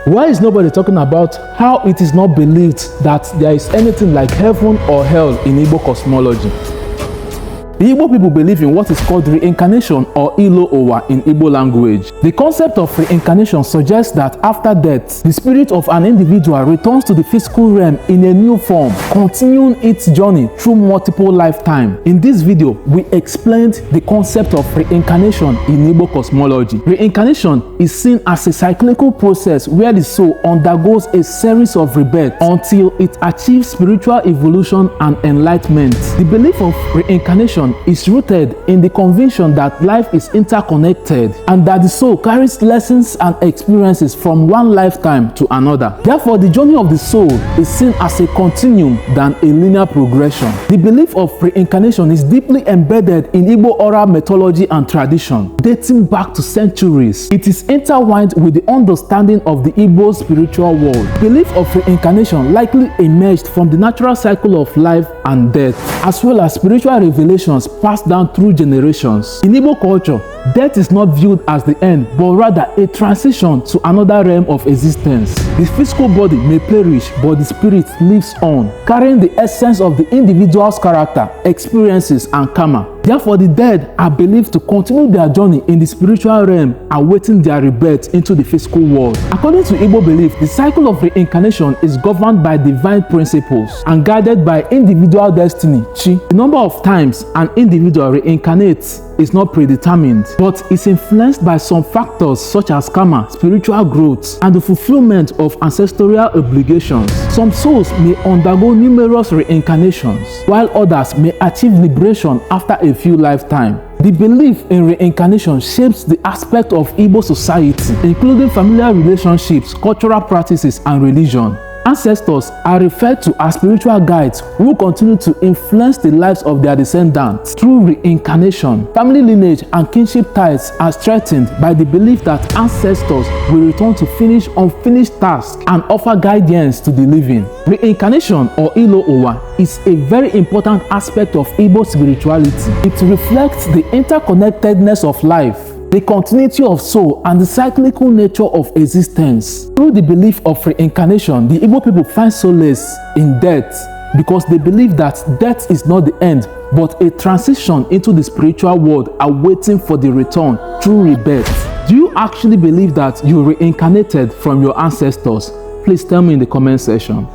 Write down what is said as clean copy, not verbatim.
Why is nobody talking about how it is not believed that there is anything like heaven or hell in Igbo cosmology? The Igbo people believe in what is called reincarnation or ilo owa in Igbo language. The concept of reincarnation suggests that after death, the spirit of an individual returns to the physical realm in a new form, continuing its journey through multiple lifetimes. In this video, we explained the concept of reincarnation in Igbo cosmology. Reincarnation is seen as a cyclical process where the soul undergoes a series of rebirths until it achieves spiritual evolution and enlightenment. The belief of reincarnation is rooted in the conviction that life is interconnected and that the soul carries lessons and experiences from one lifetime to another. Therefore, the journey of the soul is seen as a continuum than a linear progression. The belief of reincarnation is deeply embedded in Igbo oral mythology and tradition, dating back to centuries. It is intertwined with the understanding of the Igbo spiritual world. Belief of reincarnation likely emerged from the natural cycle of life and death, as well as spiritual revelations passed down through generations. In Igbo culture, death is not viewed as the end, but rather a transition to another realm of existence. The physical body may perish, but the spirit lives on, carrying the essence of the individual's character, experiences, and karma. Therefore, the dead are believed to continue their journey in the spiritual realm, awaiting their rebirth into the physical world. According to Igbo belief, the cycle of reincarnation is governed by divine principles and guided by individual destiny, chi. The number of times an individual reincarnates is not predetermined, but is influenced by some factors such as karma, spiritual growth, and the fulfillment of ancestral obligations. Some souls may undergo numerous reincarnations, while others may achieve liberation after a few lifetimes. The belief in reincarnation shapes the aspect of Igbo society, including familiar relationships, cultural practices, and religion. Ancestors are referred to as spiritual guides who continue to influence the lives of their descendants through reincarnation. Family lineage and kinship ties are strengthened by the belief that ancestors will return to finish unfinished tasks and offer guidance to the living. Reincarnation or ilo owa is a very important aspect of Igbo spirituality. It reflects the interconnectedness of life, the continuity of soul, and the cyclical nature of existence. Through the belief of reincarnation, the Igbo people find solace in death because they believe that death is not the end, but a transition into the spiritual world awaiting for the return through rebirth. Do you actually believe that you reincarnated from your ancestors? Please tell me in the comment section.